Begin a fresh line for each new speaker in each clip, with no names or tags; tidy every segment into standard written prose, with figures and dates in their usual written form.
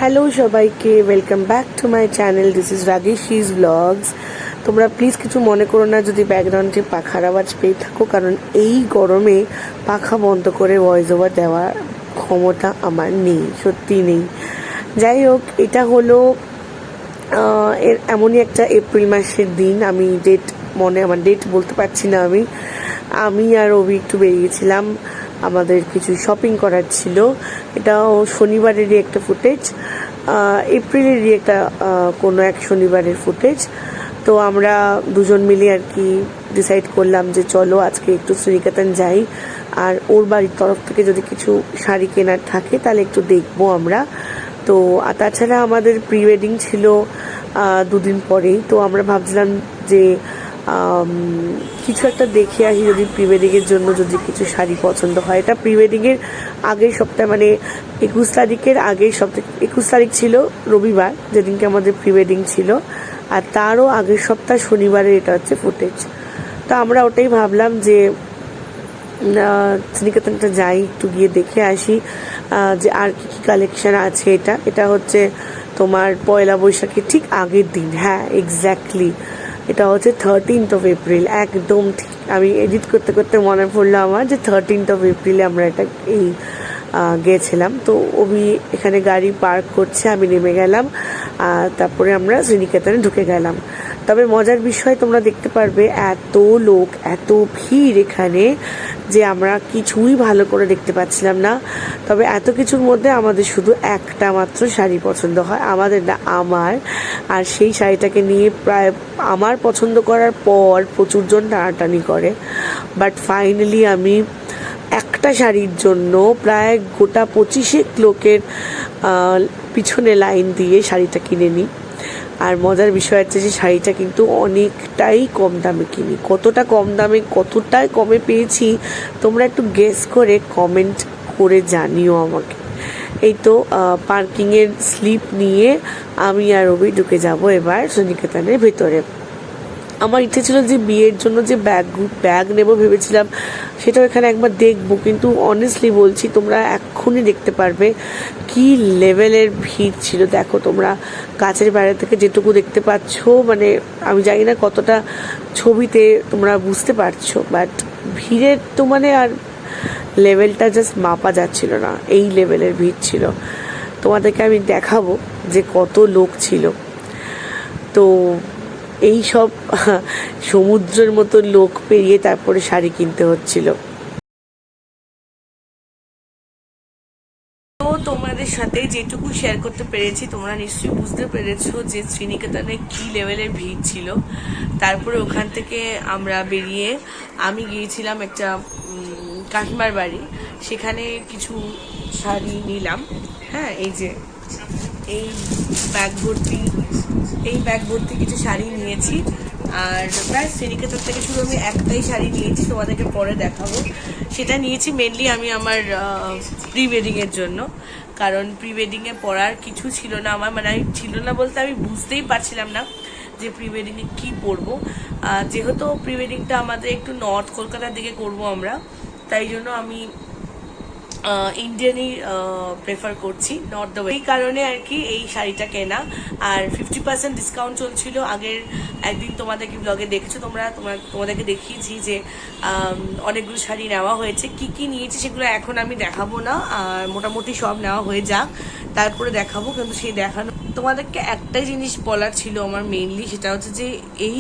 Hello সবাইকে, welcome back to my channel. This is রাগেশিস blogs. তোমরা প্লিজ কিছু মনে করো না যদি ব্যাকগ্রাউন্ডে পাখার আওয়াজ পেয়ে থাকো, কারণ এই গরমে পাখা বন্ধ করে ভয়েস ওভার দেওয়ার ক্ষমতা আমার নেই, সত্যিই নেই। যাই হোক, এটা হলো এর এমনই একটা এপ্রিল মাসের দিন। আমার ডেট বলতে পারছি না। আমি আর অভি একটু বেরিয়েছিলাম, আমাদের কিছু শপিং করার ছিল। এটাও শনিবারেরই একটা ফুটেজ, এপ্রিলেরই একটা কোনো এক শনিবারের ফুটেজ। তো আমরা দুজন মিলে আর কি ডিসাইড করলাম যে চলো আজকে একটু শ্রীনিকেতন যাই, আর ওর বাড়ির তরফ থেকে যদি কিছু শাড়ি কেনার থাকে তাহলে একটু দেখবো আমরা। তো তাছাড়া আমাদের প্রি ওয়েডিং ছিল দুদিন পরেই। তো আমরা ভাবছিলাম যে কিছু একটা দেখে আসি, যদি প্রি ওয়েডিংয়ের জন্য যদি কিছু শাড়ি পছন্দ হয়। এটা প্রি ওয়েডিংয়ের আগের সপ্তাহে, মানে 21 তারিখের আগের সপ্তাহে। 21 তারিখ ছিল রবিবার, যেদিনকে আমাদের প্রি ওয়েডিং ছিল, আর তারও আগের সপ্তাহ শনিবারের এটা হচ্ছে ফুটেজ। তো আমরা ওটাই ভাবলাম যে শ্রীনিকেতনটা যাই, একটু গিয়ে দেখে আসি যে আর কি কি কালেকশন আছে। এটা হচ্ছে তোমার পয়লা বৈশাখের ঠিক আগের দিন। হ্যাঁ, এক্স্যাক্টলি, এটা হচ্ছে 13th of April, একদম ঠিক। আমি এডিট করতে করতে মনে পড়লো আমার যে 13th of April আমরা এটা গিয়েছিলাম। তো ওবি এখানে গাড়ি পার্ক করছে, আমি নেমে গেলাম, তারপরে আমরা শ্রীনিকেতনে ঢুকে গেলাম। তবে মজার বিষয়, তোমরা দেখতে পারবে এত লোক, এত ভিড় এখানে যে আমরা কিছুই ভালো করে দেখতে পাচ্ছিলাম না। তবে এত কিছুর মধ্যে আমাদের শুধু একটা মাত্র শাড়ি পছন্দ হয়, আমাদের না, আমার। আর সেই শাড়িটাকে নিয়ে প্রায় আমার পছন্দ করার পর প্রচুর জন টানাটানি করে, বাট ফাইনালি আমি একটা শাড়ির জন্য প্রায় গোটা 25 লোকের পিছনে লাইন দিয়ে শাড়িটা কিনে নিই। আর মজার বিষয় হচ্ছে যে শাড়িটা কিন্তু অনেকটাই কম দামে কিনি। কতটা কম দামে, কতটাই কমে পেয়েছি তোমরা একটু গেস করে কমেন্ট করে জানিও আমাকে। এই তো পার্কিংয়ের স্লিপ নিয়ে আমি আর রবি ঢুকে যাব এবার শ্রীনিকেতনের ভেতরে। আমার ইচ্ছে ছিল যে বিয়ের জন্য যে ব্যাগ নেব ভেবেছিলাম, সেটাও এখানে একবার দেখবো, কিন্তু অনেস্টলি বলছি তোমরা এক্ষুনি দেখতে পারবে কি লেভেলের ভিড় ছিল। দেখো তোমরা কাছের বাইরে থেকে যেটুকু দেখতে পাচ্ছ, মানে আমি জানি না কতটা ছবিতে তোমরা বুঝতে পারছো, বাট ভিড়ের তো মানে আর লেভেলটা জাস্ট মাপা যাচ্ছিল না, এই লেভেলের ভিড় ছিল। তোমাদেরকে আমি দেখাবো যে কত লোক ছিল। তো এই সব সমুদ্রের মতো লোক পেরিয়ে তারপরে শাড়ি কিনতে হচ্ছিল। তো তোমাদের সাথে যেটুকু শেয়ার করতে পেরেছি, তোমরা নিশ্চয়ই বুঝতে পেরেছো যে শ্রীনিকেতনে কি লেভেলের ভিড় ছিল। তারপরে ওখান থেকে আমরা বেরিয়ে আমি গিয়েছিলাম একটা কাকিমার বাড়ি, সেখানে কিছু শাড়ি নিলাম। হ্যাঁ, এই ব্যাগ ভর্তি কিছু শাড়ি নিয়েছি। আর প্রায় শ্রীনিকেতন থেকে শুধু আমি একটাই শাড়ি নিয়েছি, তোমাদেরকে পরে দেখাবো। সেটা নিয়েছি মেনলি আমি আমার প্রি ওয়েডিংয়ের জন্য, কারণ প্রি ওয়েডিংয়ে পরার কিছু ছিল না আমার, মানে ছিল না বলতে আমি বুঝতেই পারছিলাম না যে প্রি ওয়েডিংয়ে কী পরবো। যেহেতু প্রি ওয়েডিংটা আমাদের একটু নর্থ কলকাতার দিকে করব আমরা, তাই জন্য আমি ইন্ডিয়ানই প্রেফার করছি, নট দ্য ওয়ে। এই কারণে আর কি এই শাড়িটা কেনা। আর 50% ডিসকাউন্ট চলছিল আগের একদিন, তোমাদেরকে ব্লগে দেখেছো তোমাদেরকে দেখিয়েছি যে অনেকগুলো শাড়ি নেওয়া হয়েছে। কি কি নিয়েছি সেগুলো এখন আমি দেখাবো না, আর মোটামুটি সব নেওয়া হয়ে যাক তারপরে দেখাবো। কিন্তু সেই দেখানো তোমাদেরকে একটাই জিনিস বলার ছিল আমার মেইনলি, সেটা হচ্ছে যে এই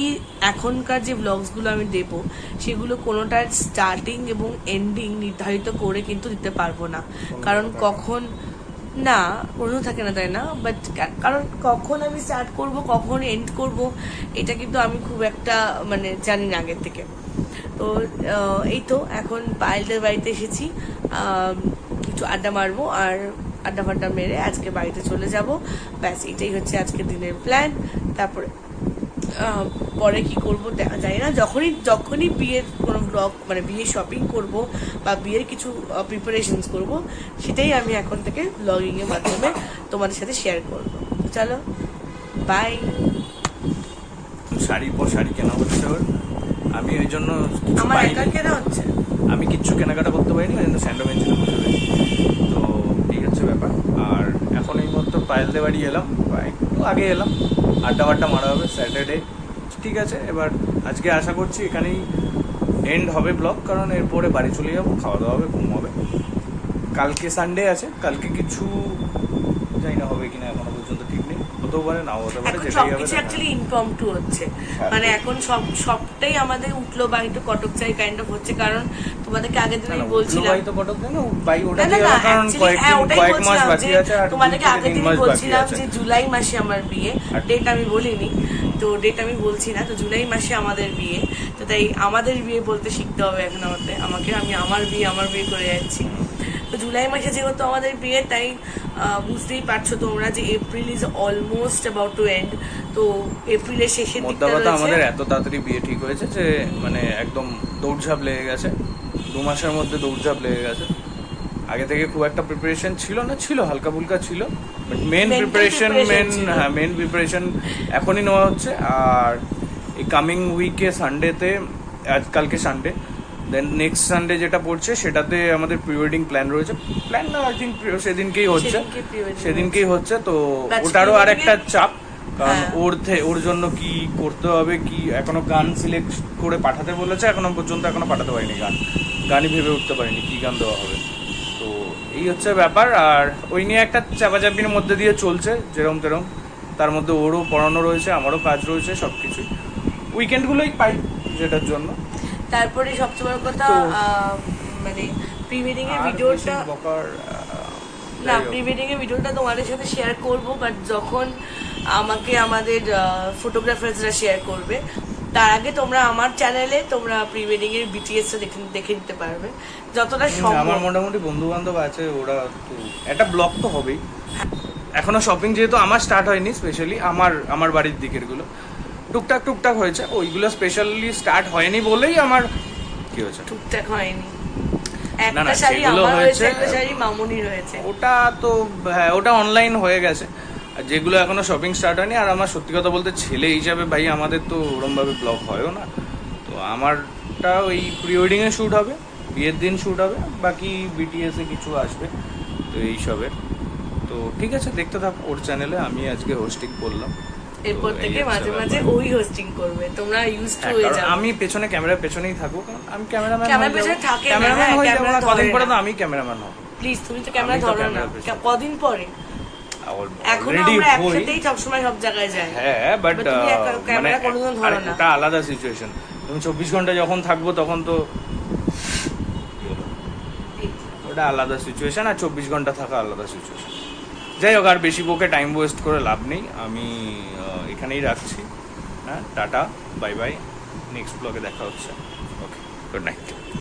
এখনকার যে ব্লগসগুলো আমি দেবো সেগুলো কোনোটার স্টার্টিং এবং এন্ডিং নির্ধারিত করে কিন্তু দিতে পারবো না, কারণ কখন না কোনো থাকে না, তাই না? বাট কারণ কখন আমি স্টার্ট করব কখন এন্ড করব এটা কিন্তু আমি খুব একটা মানে জানি না আগের থেকে। তো এই তো এখন পায়েলদের বাড়িতে এসেছি, কিছু আড্ডা মারবো, আর আড্ডা ফাড্ডা মেরে আজকে বাড়িতে চলে যাব। ব্যাস, এটাই হচ্ছে আজকের দিনের প্ল্যান। তারপরে পরে কি করব জানি না। যখনই বিয়ের কোনো ব্লগ, মানে বিয়ের শপিং করব বা বিয়ের কিছু প্রিপারেশনস করব, সেটাই আমি এখন থেকে ব্লগিংয়ের মাধ্যমে তোমাদের সাথে শেয়ার করব। চলো, বাই।
শাড়ি কেনা হচ্ছে ওর, আমি ওই জন্য
আমার একা কেনা হচ্ছে,
আমি কিচ্ছু কেনাকাটা করতে পারিনি, কিন্তু স্যান্ডো বেঞ্চিতে বসে রয়েছি। তো এই হচ্ছে ব্যাপার। আর এখন এই মাত্র পায়েলদের বাড়ি এলাম, একটু আগে এলাম, আড্ডা মারা হবে স্যাটারডে। ঠিক আছে, এবার আজকে আশা করছি এখানেই এন্ড হবে ব্লগ, কারণ এরপরে বাড়ি চলে যাবো, খাওয়া দাওয়া হবে, ঘুম হবে। কালকে সানডে আছে, কালকে কিছু জানি না হবে কিনা এখনো পর্যন্ত ঠিক নেই, হতেও পারে নাও হতে পারে,
এখন
যেটাই হবে
সবকিছু অ্যাকচুয়ালি ইনকমটু হচ্ছে, মানে এখন সবটাই আমাদের উঠলো বাই তো কটক চাই কাইন্ড অফ হচ্ছে, কারণ তোমাদেরকে আগের দিন আমি বলছিলাম
ভাই তো কটক দেন ভাই, ওটা
না, না,
কারণ কয়েক মাস বাকি আছে, আর
তোমাদেরকে আগের দিন বলছিলাম
আছে।
যে জুলাই মাসে আমার বিয়ে, ডেট আমি বলিনি তো, ডেট আমি বলছি না, তো জুলাই মাসে আমাদের বিয়ে, তো তাই আমাদের বিয়ে বলতে শিখতে হবে এখন আমাকে, আমি আমার বিয়ে করে যাচ্ছি। তো জুলাই মাসে যেহেতু আমাদের বিয়ে, তাই বুঝতেই পারছো তোমরা যে April is almost about to end. তো এপ্রিলের শেষের দিকটা রয়েছে।
আমাদের এত তাড়াতাড়ি বিয়ে ঠিক হয়েছে যে মানে একদম দৌড়ঝাঁপ লেগে গেছে, 2 মাসের মধ্যে দৌড়ঝাঁপ লেগে গেছে। আগে থেকে খুব একটা প্রিপারেশন ছিল না, ছিল হালকা ফুলকা ছিল, বাট মেন প্রিপারেশন এখনই নেওয়া হচ্ছে। আর এই কামিং উইকে সানডেতে, কালকে সানডে, দেন নেক্সট সানডে যেটা পড়ছে সেটাতে আমাদের প্রি ওয়েডিং প্ল্যান রয়েছে। প্ল্যান না, আই থিঙ্ক সেদিনকেই হচ্ছে। তো ওটারও আর একটা চাপ, কারণ ওর জন্য কি করতে হবে, কি এখনো গান সিলেক্ট করে পাঠাতে বলেছে, এখনো পাঠাতে পারিনি, গানই ভেবে উঠতে পারিনি কি গান দেওয়া হবে। তো এই হচ্ছে ব্যাপার, আর ওই নিয়ে একটা চাপাচাপির মধ্যে দিয়ে চলছে যেরম তেরম। তার মধ্যে ওরও পড়ানো রয়েছে, আমারও কাজ রয়েছে, সবকিছুই উইকেন্ডগুলোই পাই যেটার জন্য।
তারপরে সবচেয়ে বড় কথা মানে প্রি ওয়েডিং এর ভিডিওটা, না প্রি ওয়েডিং এর ভিডিওটা তোমাদের সাথে শেয়ার করব, বাট যখন আমাদের ফটোগ্রাফারসরা শেয়ার করবে, তার আগে তোমরা আমার চ্যানেলে তোমরা প্রি ওয়েডিং এর বিটিএস টা দেখে নিতে পারবে যতটা সম্ভব।
আমার মোটামুটি বন্ধু বান্ধব আছে, ওরা তো একটা ব্লগ তো হবেই। এখনো শপিং যেহেতু আমার স্টার্ট হয়নি, স্পেশালি আমার বাড়ির দিকের গুলো টুকটাক হয়েছে, ওইগুলো স্পেশালি স্টার্ট হয়নি বলেই আমার কি হয়েছে,
টুকটাক হয়নি। একটা শাড়ি আমার হয়েছে, একটা শাড়ি মামুনির হয়েছে।
ওটা তো হ্যাঁ, ওটা অনলাইন হয়ে গেছে। আর যেগুলো এখনো শপিং স্টার্ট হয়নি, আর আমার সত্যি কথা বলতে ছেলে হিসাবে ভাই আমাদের তো ওরমভাবে ব্লগ হয়ও না। তো আমারটা ওই প্রি ওয়েডিং এ শ্যুট হবে, বিয়ের দিন শ্যুট হবে, বাকি বিটিএস এ কিছু আসবে, তো এইসবের। তো ঠিক আছে, দেখতে থাকো ওর চ্যানেলে। আমি আজকে হোস্টিং করলাম,
এরপর থেকে মাঝে মাঝে ওই হোস্টিং করবে, তোমরা ইউজ টু হয়ে যাও।
আমি ক্যামেরার পেছনেই থাকবো, কারণ আমি ক্যামেরাম্যান
পেছনে থাকে না,
ক্যামেরাম্যান হয়ে যাবো না, কদিন পরে তো আমি ক্যামেরাম্যান হব।
প্লিজ তুমি তো ক্যামেরা ধরো না, কদিন পরে? এখন আমরা একসাথেই সবসময় সব জায়গায় যাই।
হ্যাঁ, বাট
ক্যামেরা কোনোদিন ধরো না,
ওটা আলাদা সিচুয়েশন। তুমি 24 ঘন্টা যখন থাকবো তখন তো ওটা আলাদা সিচুয়েশন, আর 24 ঘন্টা থাকা আলাদা সিচুয়েশন। যাই হোক, আর বেশি বকে টাইম ওয়েস্ট করে লাভ নেই, আমি এখানেই রাখছি। হ্যাঁ, টাটা, বাই বাই, নেক্সট ব্লগে দেখা হচ্ছে। ওকে, গুড নাইট।